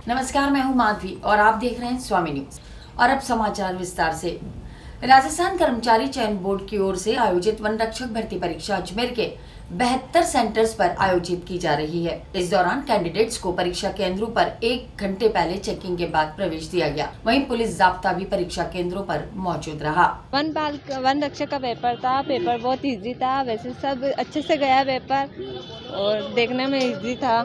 नमस्कार, मैं हूं माधवी और आप देख रहे हैं स्वामी न्यूज। और अब समाचार विस्तार से। राजस्थान कर्मचारी चयन बोर्ड की ओर से आयोजित वन रक्षक भर्ती परीक्षा अजमेर के 72 सेंटर्स पर आयोजित की जा रही है। इस दौरान कैंडिडेट्स को परीक्षा केंद्रों पर 1 घंटे पहले चेकिंग के बाद प्रवेश दिया गया। वहीं पुलिस जाब्ता भी परीक्षा केंद्रों पर मौजूद रहा। वन रक्षक का पेपर था। पेपर बहुत इजी था, वैसे सब अच्छे से गया पेपर और देखने में इजी था।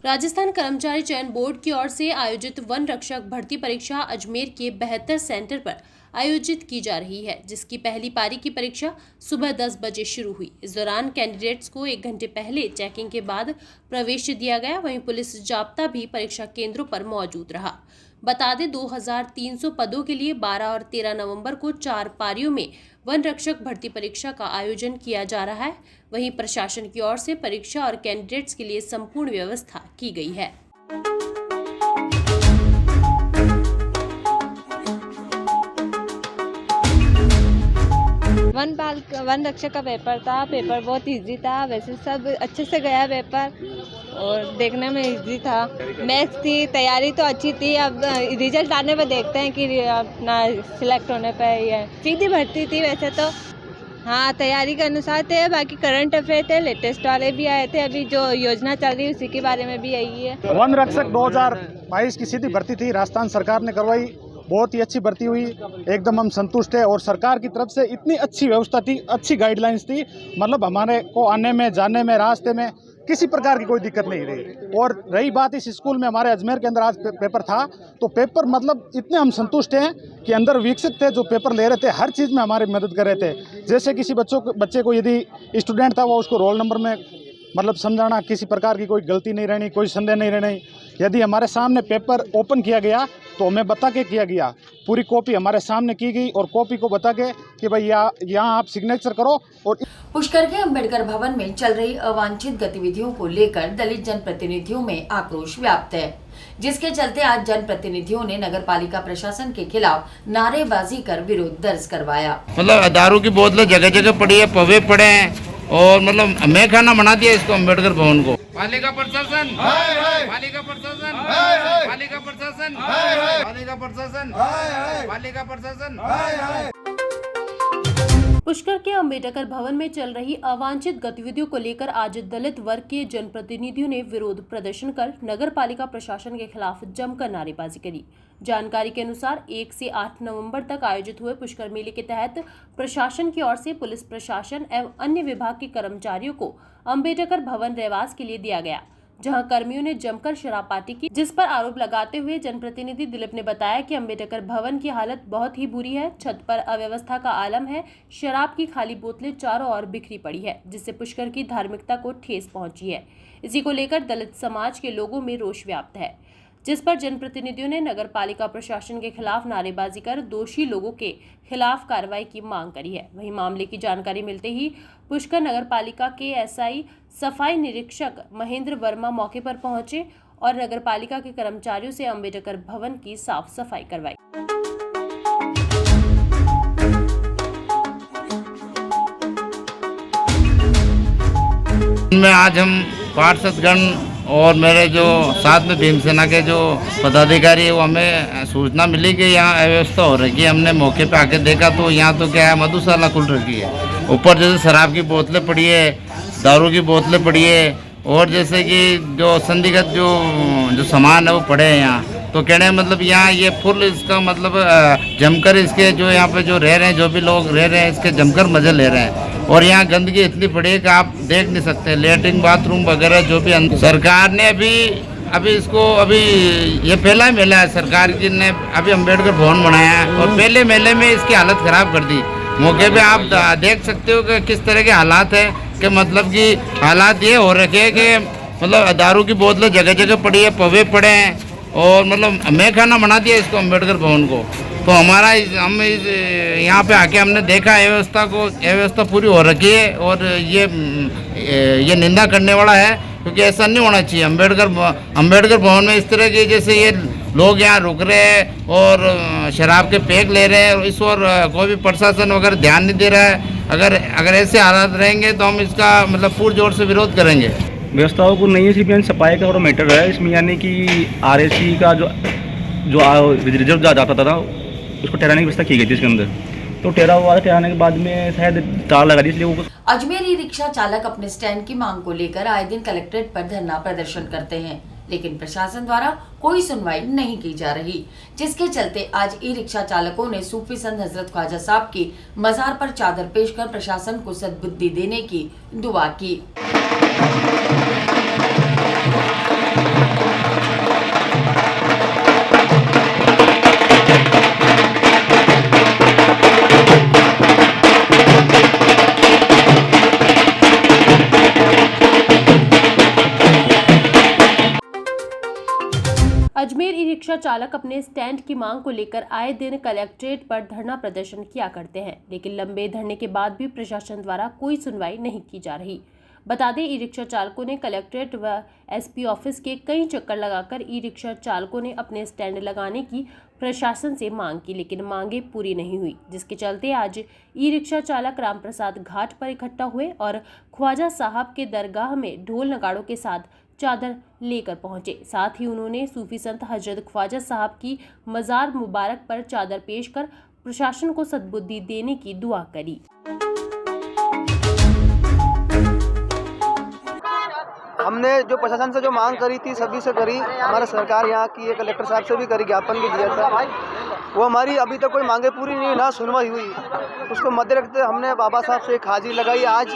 राजस्थान कर्मचारी चयन बोर्ड की ओर से आयोजित वन रक्षक भर्ती परीक्षा अजमेर के 72 सेंटर पर आयोजित की जा रही है, जिसकी पहली पारी की परीक्षा सुबह 10 बजे शुरू हुई। इस दौरान कैंडिडेट्स को 1 घंटे पहले चेकिंग के बाद प्रवेश दिया गया। वहीं पुलिस जाब्ता भी परीक्षा केंद्रों पर मौजूद रहा। बता दें 2300 पदों के लिए 12 और 13 नवंबर को 4 पारियों में वन रक्षक भर्ती परीक्षा का आयोजन किया जा रहा है। वहीं प्रशासन की ओर से परीक्षा और कैंडिडेट्स के लिए संपूर्ण व्यवस्था की गई है। वन रक्षक का पेपर था। पेपर बहुत इजी था, वैसे सब अच्छे से गया पेपर और देखने में इजी था। मैथ्स थी, तैयारी तो अच्छी थी। अब रिजल्ट आने पर देखते हैं कि अपना सिलेक्ट होने पर ये सीधी भर्ती थी। वैसे तो हाँ, तैयारी के अनुसार थे। बाकी करंट अफेयर थे, लेटेस्ट वाले भी आए थे। अभी जो योजना चल रही है उसी के बारे में भी यही है। वन रक्षक 2022 की सीधी भर्ती थी, राजस्थान सरकार ने करवाई। बहुत ही अच्छी भर्ती हुई, एकदम हम संतुष्ट है। और सरकार की तरफ से इतनी अच्छी व्यवस्था थी, अच्छी गाइडलाइंस थी, मतलब हमारे को आने में जाने में रास्ते में किसी प्रकार की कोई दिक्कत नहीं रही। और रही बात इस स्कूल में, हमारे अजमेर के अंदर आज पेपर था, तो पेपर मतलब इतने हम संतुष्ट हैं कि अंदर विकसित थे जो पेपर ले रहे थे, हर चीज़ में हमारी मदद कर रहे थे। जैसे किसी बच्चे को यदि स्टूडेंट था, वो उसको रोल नंबर में मतलब समझाना, किसी प्रकार की कोई गलती नहीं रहनी, कोई संदेह नहीं रहनी। यदि हमारे सामने पेपर ओपन किया गया तो हमें बता के किया गया, पूरी कॉपी हमारे सामने की गई और कॉपी को बता के कि भाई यहाँ आप सिग्नेचर करो। और पुष्कर के अंबेडकर भवन में चल रही अवांछित गतिविधियों को लेकर दलित जनप्रतिनिधियों में आक्रोश व्याप्त है, जिसके चलते आज जनप्रतिनिधियों ने नगर पालिका प्रशासन के खिलाफ नारेबाजी कर विरोध दर्ज करवाया। मतलब दारू की बोतलें जगह जगह पड़ी है, पवे पड़े हैं और मतलब मैं खाना बना दिया इसको अंबेडकर भवन को। पालिका प्रशासन, पालिका प्रशासन, पालिका प्रशासन, पालिका प्रशासन, पालिका प्रशासन। पुष्कर के अंबेडकर भवन में चल रही अवांछित गतिविधियों को लेकर आज दलित वर्ग के जनप्रतिनिधियों ने विरोध प्रदर्शन कर नगर पालिका प्रशासन के खिलाफ जमकर नारेबाजी करी। जानकारी के अनुसार 1 से 8 नवंबर तक आयोजित हुए पुष्कर मेले के तहत प्रशासन की ओर से पुलिस प्रशासन एवं अन्य विभाग के कर्मचारियों को अंबेडकर भवन रहवास के लिए दिया गया, जहां कर्मियों ने जमकर शराब पार्टी की, जिस पर आरोप लगाते हुए जनप्रतिनिधि दिलीप ने बताया कि अंबेडकर भवन की हालत बहुत ही बुरी है। छत पर अव्यवस्था का आलम है, शराब की खाली बोतलें चारों ओर बिखरी पड़ी है, जिससे पुष्कर की धार्मिकता को ठेस पहुंची है। इसी को लेकर दलित समाज के लोगों में रोष व्याप्त है, जिस पर जनप्रतिनिधियों ने नगर पालिका प्रशासन के खिलाफ नारेबाजी कर दोषी लोगों के खिलाफ कार्रवाई की मांग करी है। वहीं मामले की जानकारी मिलते ही पुष्कर नगर पालिका के एसआई सफाई निरीक्षक महेंद्र वर्मा मौके पर पहुंचे और नगर पालिका के कर्मचारियों से अंबेडकर भवन की साफ सफाई करवाई। में आज हम पार्षदगण और मेरे जो साथ में भीमसेना के जो पदाधिकारी है, वो हमें सूचना मिली कि यहाँ अव्यवस्था हो रही है। हमने मौके पे आके देखा तो यहाँ तो क्या है, मधुशाला खुल रखी है। ऊपर जैसे शराब की बोतलें पड़ी है, दारू की बोतलें पड़ी है और जैसे कि जो संदिग्ध जो सामान है वो पड़े हैं यहाँ। तो कहने मतलब यहाँ ये फुल इसका मतलब जमकर इसके जो यहाँ पे जो रह रहे हैं, जो भी लोग रह रहे हैं, इसके जमकर मजे ले रहे हैं। और यहाँ गंदगी इतनी पड़ी है कि आप देख नहीं सकते, लेटरिन बाथरूम वगैरह जो भी सरकार ने अभी इसको ये पहला मेला है सरकार की ने अभी अंबेडकर भवन बनाया है और पहले मेले में इसकी हालत ख़राब कर दी। मौके पे आप देख सकते हो कि किस तरह के हालात है, कि मतलब कि हालात ये हो रखे हैं कि मतलब दारू की बोतलें जगह जगह पड़ी है, पवे पड़े हैं और मतलब मैं खाना बना दिया इसको अंबेडकर भवन को। तो हमारा हम यहाँ पे आके हमने देखा व्यवस्था पूरी हो रखी है और ये निंदा करने वाला है, क्योंकि ऐसा नहीं होना चाहिए। अंबेडकर भवन में इस तरह के जैसे ये लोग यहाँ रुक रहे हैं और शराब के पैक ले रहे हैं, इस और कोई भी प्रशासन वगैरह ध्यान नहीं दे रहा है। अगर ऐसे हालात रहेंगे तो हम इसका मतलब पूरे जोर से विरोध करेंगे। व्यवस्थाओं को नहीं है, सिर्फ यानी सफाई का थोड़ा मैटर है इसमें, यानी कि आरएसी का जो रिजर्व जाता था उसको ठहराने की व्यवस्था की गई थी इसके अंदर, तो ठहराने के बाद में शायद तार लगा दी, इसलिए वो अजमेर ई रिक्शा चालक अपने स्टैंड की मांग को लेकर आए दिन कलेक्ट्रेट पर धरना प्रदर्शन करते हैं, लेकिन प्रशासन द्वारा कोई सुनवाई नहीं की जा रही, जिसके चलते आज ई रिक्शा चालकों ने सूफी संत हजरत ख्वाजा साहब की मजार पर चादर पेश कर प्रशासन को सद्बुद्धि देने की दुआ की। अजमेर ई रिक्शा चालक अपने स्टैंड की मांग को लेकर आए दिन कलेक्ट्रेट पर धरना प्रदर्शन किया करते हैं, लेकिन लंबे धरने के बाद भी प्रशासन द्वारा कोई सुनवाई नहीं की जा रही। बता दें, ई रिक्शा चालकों ने कलेक्ट्रेट व एसपी ऑफिस के कई चक्कर लगाकर ई रिक्शा चालकों ने अपने स्टैंड लगाने की प्रशासन से मांग की, लेकिन मांगे पूरी नहीं हुई, जिसके चलते आज ई रिक्शा चालक रामप्रसाद घाट पर इकट्ठा हुए और ख्वाजा साहब के दरगाह में ढोल नगाड़ों के साथ चादर लेकर पहुंचे। साथ ही उन्होंने सूफी संत हजरत ख्वाजा साहब की मजार मुबारक पर चादर पेश कर प्रशासन को सद्बुद्धि देने की दुआ करी। हमने जो प्रशासन से जो मांग करी थी सभी से करी, हमारा सरकार यहाँ की कलेक्टर साहब से भी करी, ज्ञापन भी दिया था, वो हमारी अभी तक कोई मांगे पूरी नहीं, ना सुनवाई हुई। उसको मद्दे रखते हमने बाबा साहब से एक हाजिरी लगाई। आज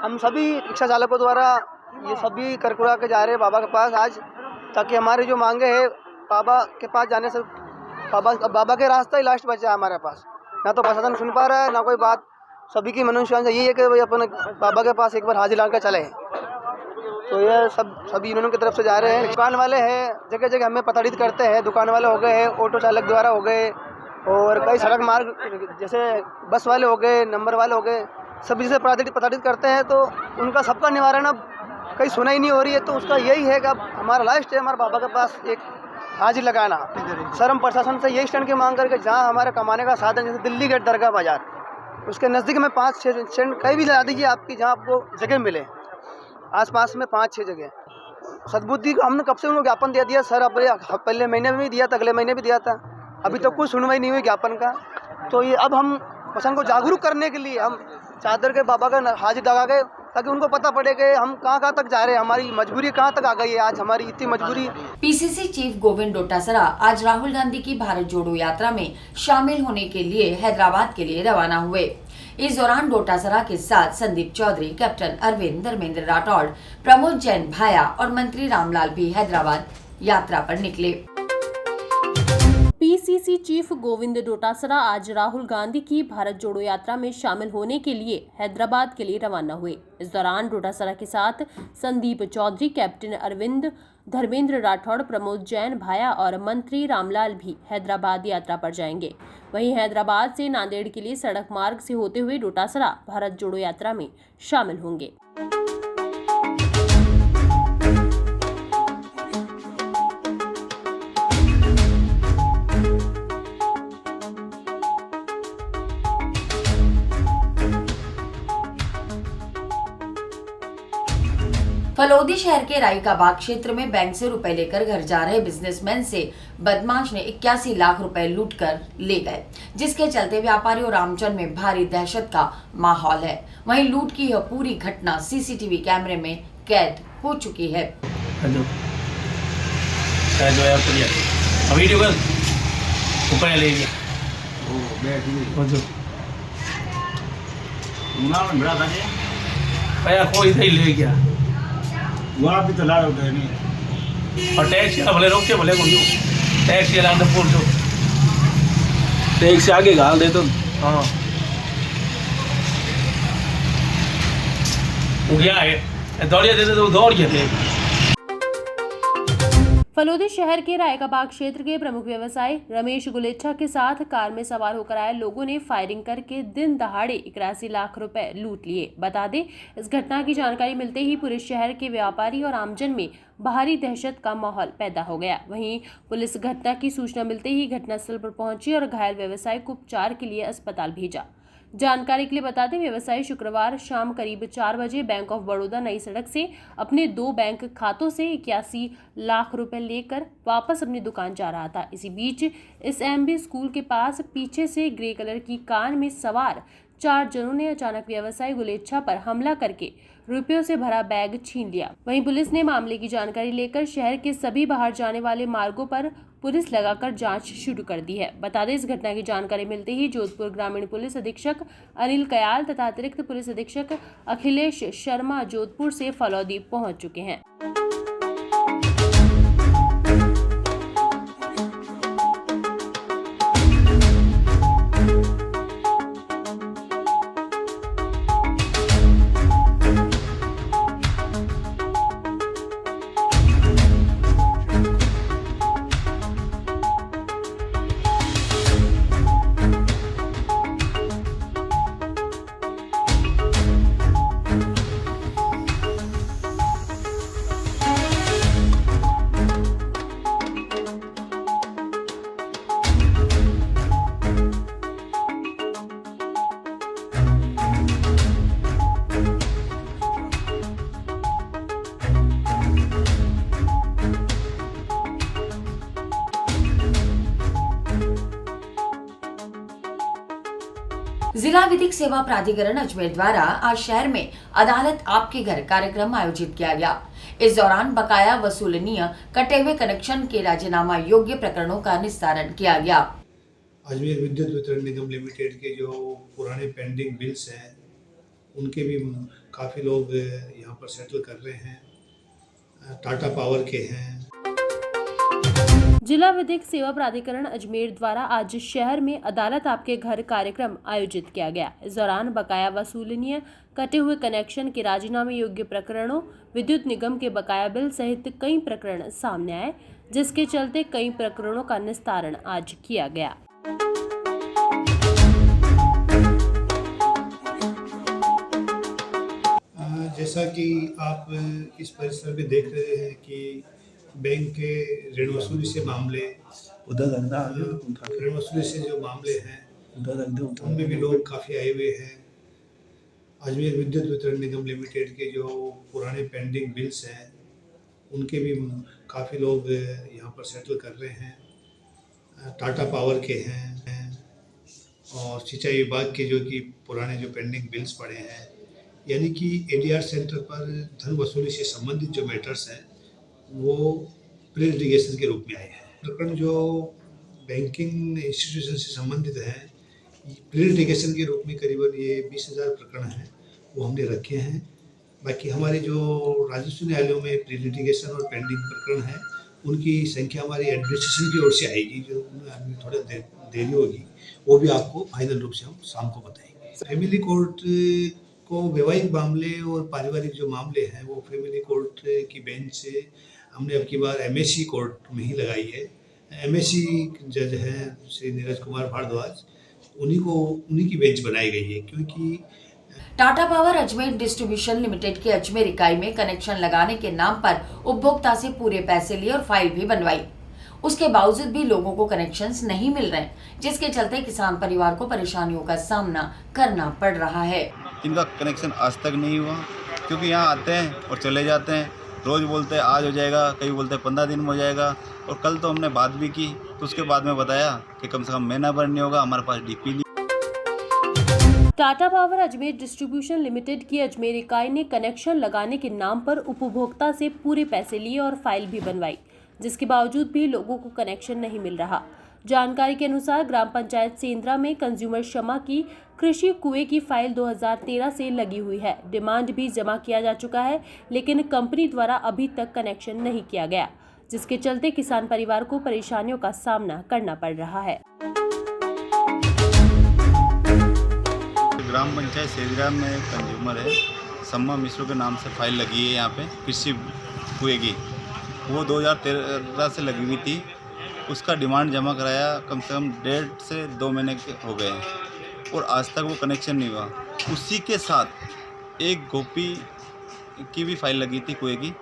हम सभी रिक्शा चालकों द्वारा ये सभी करकुरा के जा रहे हैं बाबा के पास आज, ताकि हमारी जो मांगे है बाबा के पास जाने से बाबा के रास्ता ही लास्ट बचा है हमारे पास। ना तो प्रशासन सुन पा रहा है, ना कोई बात। सभी की मनुष्यांश यही है कि भाई अपन बाबा के पास एक बार हाजिर लाकर चले। तो ये सभी यूनियनों की तरफ से जा रहे हैं। दुकान वाले हैं, जगह जगह हमें प्रताड़ित करते हैं। दुकान वाले हो गए हैं, ऑटो चालक द्वारा हो गए, और कई सड़क मार्ग जैसे बस वाले हो गए, नंबर वाले हो गए, सभी से प्रताड़ित करते हैं। तो उनका सबका निवारण अब कहीं सुनाई नहीं हो रही है। तो उसका यही है कि अब हमारा लास्ट है हमारे बाबा के पास एक हाजिर लगाना। सर हम प्रशासन से यही स्टैंड की मांग करके जहाँ हमारे कमाने का साधन, जैसे दिल्ली गेट दरगाह बाजार, उसके नज़दीक में 5-6 स्टैंड कहीं भी लगा दीजिए आपकी, जहाँ आपको जगह मिले। आसपास में 5-6 जगह सद्बुद्धि हमने कब से उनको ज्ञापन दे दिया सर, अब पहले महीने में भी दिया था, अगले महीने भी दिया था, अभी तक कोई सुनवाई नहीं हुई ज्ञापन का। तो ये अब हम प्रशासन को जागरूक करने के लिए हम चादर के बाबा का हाजिर लगा गए, ताकि उनको पता पड़े कि हम कहाँ तक जा रहे हैं, हमारी मजबूरी कहाँ तक आ गई है। आज हमारी इतनी मजबूरी। पीसीसी चीफ गोविंद डोटासरा आज राहुल गांधी की भारत जोड़ो यात्रा में शामिल होने के लिए हैदराबाद के लिए रवाना हुए। इस दौरान डोटासरा के साथ संदीप चौधरी, कैप्टन अरविंद, धर्मेंद्र राठौड़, प्रमोद जैन भाया और मंत्री रामलाल भी हैदराबाद यात्रा पर निकले। पीसीसी चीफ गोविंद डोटासरा आज राहुल गांधी की भारत जोड़ो यात्रा में शामिल होने के लिए हैदराबाद के लिए रवाना हुए। इस दौरान डोटासरा के साथ संदीप चौधरी, कैप्टन अरविंद, धर्मेंद्र राठौड़, प्रमोद जैन भाया और मंत्री रामलाल भी हैदराबाद यात्रा पर जाएंगे। वहीं हैदराबाद से नांदेड़ के लिए सड़क मार्ग से होते हुए डोटासरा भारत जोड़ो यात्रा में शामिल होंगे। फलोदी शहर के राईकाबाग क्षेत्र में बैंक से रुपए लेकर घर जा रहे बिजनेसमैन से बदमाश ने 81 लाख रुपए लूटकर ले गए, जिसके चलते व्यापारी और आमजन में भारी दहशत का माहौल है। वहीं लूट की यह पूरी घटना सीसीटीवी कैमरे में कैद हो चुकी है। कोई सही ले गया वहाँ भी तो ला रहे नहीं, और टैक्सी भले रोक के भले को टैक्सी वाला अंदर पूछ दो, टैक्सी आगे गाल दे तो हाँ वो गया है, दौड़िए देते तो दौड़ गए थे। फलोदी शहर के रायकाबाग क्षेत्र के प्रमुख व्यवसायी रमेश गुलेच्छा के साथ कार में सवार होकर आए लोगों ने फायरिंग करके दिन दहाड़े 81 लाख रुपए लूट लिए। बता दें, इस घटना की जानकारी मिलते ही पूरे शहर के व्यापारी और आमजन में भारी दहशत का माहौल पैदा हो गया। वहीं पुलिस घटना की सूचना मिलते ही घटनास्थल पर पहुंची और घायल व्यवसायी को उपचार के लिए अस्पताल भेजा। जानकारी के लिए बता दें, व्यवसायी शुक्रवार शाम करीब 4 बजे बैंक ऑफ बड़ौदा नई सड़क से अपने 2 बैंक खातों से 81 लाख रुपए लेकर वापस अपनी दुकान जा रहा था। इसी बीच इस एमबी स्कूल के पास पीछे से ग्रे कलर की कार में सवार 4 जनों ने अचानक व्यवसायी गुलेच्छा पर हमला करके रुपयों से भरा बैग छीन लिया। वहीं पुलिस ने मामले की जानकारी लेकर शहर के सभी बाहर जाने वाले मार्गों पर पुलिस लगाकर जांच शुरू कर दी है। बता दें, इस घटना की जानकारी मिलते ही जोधपुर ग्रामीण पुलिस अधीक्षक अनिल कयाल तथा अतिरिक्त पुलिस अधीक्षक अखिलेश शर्मा जोधपुर से फलौदी पहुंच चुके हैं। जिला विधिक सेवा प्राधिकरण अजमेर द्वारा आज शहर में अदालत आपके घर कार्यक्रम आयोजित किया गया। इस दौरान बकाया वसूलनीय कटे हुए कनेक्शन के राजीनामा योग्य प्रकरणों का निस्तारण किया गया। अजमेर विद्युत वितरण निगम लिमिटेड के जो पुराने पेंडिंग बिल्स हैं उनके भी काफ़ी लोग यहाँ पर सेटल कर रहे हैं। टाटा पावर के हैं। जिला विधिक सेवा प्राधिकरण अजमेर द्वारा आज शहर में अदालत आपके घर कार्यक्रम आयोजित किया गया। इस दौरान बकाया वसूलनीय कटे हुए कनेक्शन के राजीनामे योग्य प्रकरणों, विद्युत निगम के बकाया बिल सहित कई प्रकरण सामने आए, जिसके चलते कई प्रकरणों का निस्तारण आज किया गया। जैसा कि आप इस परिसर में देख रहे हैं कि बैंक के ऋण वसूली से मामले, ऋण वसूली से जो मामले हैं उनमें भी लोग काफ़ी आए हुए हैं। अजमेर विद्युत वितरण निगम लिमिटेड के जो पुराने पेंडिंग बिल्स हैं उनके भी काफ़ी लोग यहाँ पर सेटल कर रहे हैं। टाटा पावर के हैं और सिंचाई विभाग के जो कि पुराने जो पेंडिंग बिल्स पड़े हैं, यानी कि एडीआर सेंटर पर धन वसूली से संबंधित जो मैटर्स हैं वो प्री लिटिगेशन के रूप में आए हैं। प्रकरण जो बैंकिंग इंस्टीट्यूशन से संबंधित हैं, प्री लिटिगेशन के रूप में करीबन ये 20,000 प्रकरण हैं वो हमने रखे हैं। बाकी हमारे जो राजस्व न्यायालयों में प्री लिटिगेशन और पेंडिंग प्रकरण हैं उनकी संख्या हमारी एडमिनिस्ट्रेशन की ओर से आएगी, जो उनमें थोड़ा देरी होगी, वो भी आपको फाइनल रूप से हम शाम को बताएंगे। फैमिली कोर्ट को वैवाहिक मामले और पारिवारिक जो मामले हैं वो फैमिली कोर्ट की बेंच से हमने अब की बार एमएससी कोर्ट में ही लगाई है। एमएससी जज हैं श्री नीरज कुमार भारद्वाज, उन्हीं की बेंच बनाई गई है, क्योंकि Tata power Ajmer distribution limited की अजमेर इकाई में कनेक्शन लगाने के नाम पर उपभोक्ता से पूरे पैसे लिए और फाइल भी बनवाई। उसके बावजूद भी लोगों को कनेक्शंस नहीं मिल रहे, जिसके चलते किसान परिवार को परेशानियों का सामना करना पड़ रहा है। इनका कनेक्शन आज तक नहीं हुआ, क्योंकि यहाँ आते हैं और चले जाते हैं। रोज़ बोलते हैं आज हो जाएगा, कई बोलते हैं 15 दिन में हो जाएगा। और कल तो हमने बात भी की, तो उसके बाद में बताया कि कम से कम महीना भर नहीं होगा, हमारे पास डीपी नहीं। Tata power Ajmer distribution limited की अजमेर इकाई ने कनेक्शन लगाने के नाम पर उपभोक्ता से पूरे पैसे लिए और फाइल भी बनवाई, जिसके बावजूद भी लोगों को कनेक्शन नहीं मिल रहा। जानकारी के अनुसार ग्राम पंचायत सेंद्रा में कंज्यूमर शमा की कृषि कुएं की फाइल 2013 से लगी हुई है। डिमांड भी जमा किया जा चुका है, लेकिन कंपनी द्वारा अभी तक कनेक्शन नहीं किया गया, जिसके चलते किसान परिवार को परेशानियों का सामना करना पड़ रहा है। ग्राम पंचायत सेंद्रा में कंज्यूमर है, सम्मा मिश्रो के नाम से फाइल लगी है यहाँ पे कृषि कुएं की। वो 2013 से लगी हुई थी। उसका डिमांड जमा कराया कम से कम 1.5 से 2 महीने के हो गए हैं और आज तक वो कनेक्शन नहीं हुआ। उसी के साथ एक गोपी की भी फाइल लगी थी कुएं की,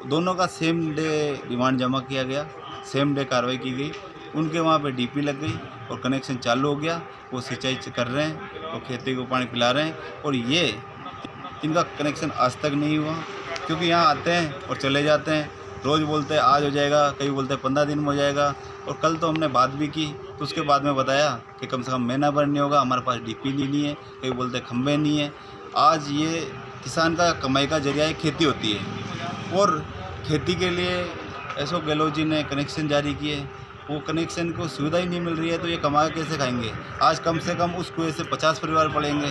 दोनों का सेम डे डिमांड जमा किया गया, सेम डे कार्रवाई की गई। उनके वहाँ पे डीपी लग गई और कनेक्शन चालू हो गया। वो सिंचाई कर रहे हैं और खेती को पानी पिला रहे हैं। और ये इनका कनेक्शन आज तक नहीं हुआ, क्योंकि यहाँ आते हैं और चले जाते हैं। रोज़ बोलते हैं आज हो जाएगा, कभी बोलते हैं 15 दिन में हो जाएगा। और कल तो हमने बात भी की, तो उसके बाद में बताया कि कम से कम महीना भर नहीं होगा, हमारे पास डीपी नहीं है, कभी बोलते हैं खंभे नहीं है। आज ये किसान का कमाई का जरिया खेती होती है, और खेती के लिए एसओ गहलोत जी ने कनेक्शन जारी किए। वो कनेक्शन को सुविधा ही नहीं मिल रही है, तो ये कमा कैसे खाएंगे। आज कम से कम उस कुएं से 50 परिवार पड़ेंगे,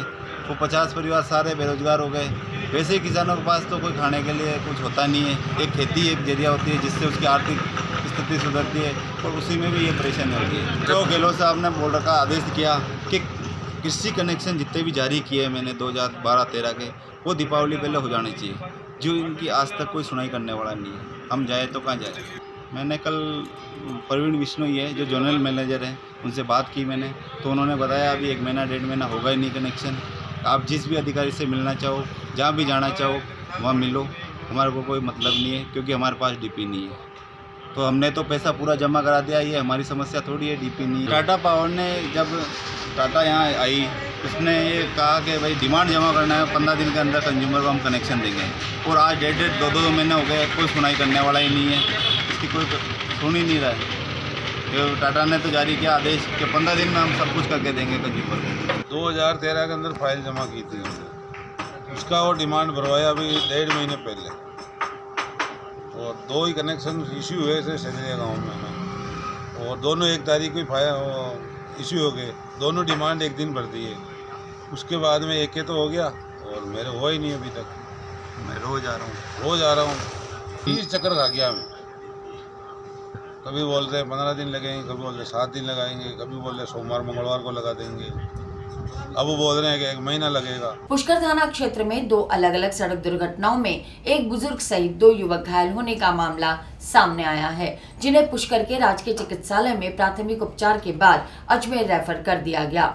वो 50 परिवार सारे बेरोजगार हो गए। वैसे ही किसानों के पास तो कोई खाने के लिए कुछ होता नहीं है। एक खेती एक जरिया होती है जिससे उसकी आर्थिक स्थिति सुधरती है, और उसी में भी ये परेशानी होती है। तो गहलोत साहब ने बोल रखा, आदेश किया कि कृषि कनेक्शन जितने भी जारी किए मैंने 2012-13 के, वो दीपावली पहले हो जाने चाहिए। जो इनकी आज तक कोई सुनाई करने वाला नहीं है। हम जाए तो कहाँ जाए। मैंने कल प्रवीण बिश्नोई है जो जोनल मैनेजर हैं, उनसे बात की मैंने, तो उन्होंने बताया अभी 1 महीना 1.5 महीना होगा ही नहीं कनेक्शन। आप जिस भी अधिकारी से मिलना चाहो, जहाँ भी जाना चाहो वहाँ मिलो, हमारे को कोई मतलब नहीं है, क्योंकि हमारे पास डीपी नहीं है। तो हमने तो पैसा पूरा जमा करा दिया, ये हमारी समस्या थोड़ी है, डीपी नहीं है। टाटा पावर ने जब टाटा यहाँ आई, उसने ये कहा कि भाई डिमांड जमा करना है, 15 दिन के अंदर कंज्यूमर को हम कनेक्शन देंगे। और आज 1.5 2 महीने हो गए, कोई सुनाई करने वाला ही नहीं है, इसकी कोई सुन ही नहीं रहा है। तो टाटा ने तो जारी किया आदेश कि 15 दिन में हम सब कुछ करके देंगे कंज्यूमर को। 2013 के अंदर फाइल जमा की थी हमने, उसका वो डिमांड भरवाया अभी 1.5 महीने पहले, और 2 ही कनेक्शन इशू हुए थे सजरिया गाँव में, और दोनों 1 तारीख को फाइल इशू हो गए। दोनों डिमांड एक दिन भर दी है, उसके बाद में एक तो हो गया और मेरे हुआ ही नहीं अभी तक। मैं रोज़ आ रहा हूँ 30 चक्कर खा गया मैं। कभी बोलते हैं 15 दिन लगेंगे, कभी बोलते हैं 7 दिन लगाएंगे, कभी बोल रहे सोमवार मंगलवार को लगा देंगे, अब वो बोल रहे हैं कि 1 महीना लगेगा। पुष्कर थाना क्षेत्र में 2 अलग अलग सड़क दुर्घटनाओं में एक बुजुर्ग सहित 2 युवक घायल होने का मामला सामने आया है, जिन्हें पुष्कर के राजकीय चिकित्सालय में प्राथमिक उपचार के बाद अजमेर रेफर कर दिया गया।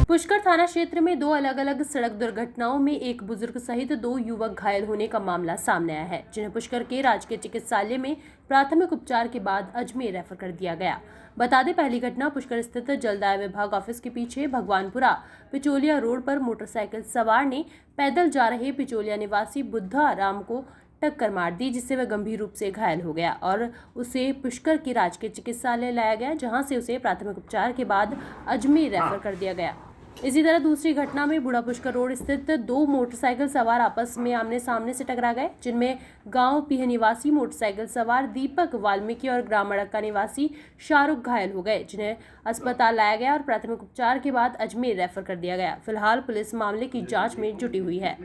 पुष्कर थाना क्षेत्र में 2 अलग अलग सड़क दुर्घटनाओं में एक बुजुर्ग सहित 2 युवक घायल होने का मामला सामने आया है, जिन्हें पुष्कर के राजकीय चिकित्सालय में प्राथमिक उपचार के बाद अजमेर रेफर कर दिया गया। बता दें, पहली घटना पुष्कर स्थित जलदाय विभाग ऑफिस के पीछे भगवानपुरा पिचोलिया रोड पर मोटरसाइकिल सवार ने पैदल जा रहे पिचोलिया निवासी बुद्धा राम को टक्कर मार दी, जिससे वह गंभीर रूप से घायल हो गया और उसे पुष्कर के राजकीय चिकित्सालय लाया गया, जहां से उसे प्राथमिक उपचार के बाद अजमेर रेफर कर दिया गया। इसी तरह दूसरी घटना में बूढ़ा पुष्कर रोड स्थित 2 मोटरसाइकिल सवार आपस में आमने सामने से टकरा गए, जिनमें गांव पीह निवासी मोटरसाइकिल सवार दीपक वाल्मीकि और ग्राम अड़क्का निवासी शाहरुख घायल हो गए, जिन्हें अस्पताल लाया गया और प्राथमिक उपचार के बाद अजमेर रेफर कर दिया गया। फिलहाल पुलिस मामले की जांच में जुटी हुई है।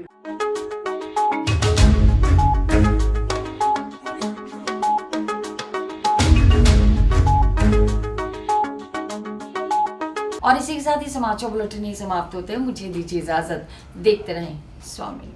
और इसी के साथ ही समाचार बुलेटिन समाप्त होते हैं। मुझे दीजिए इजाजत। देखते रहें स्वामी।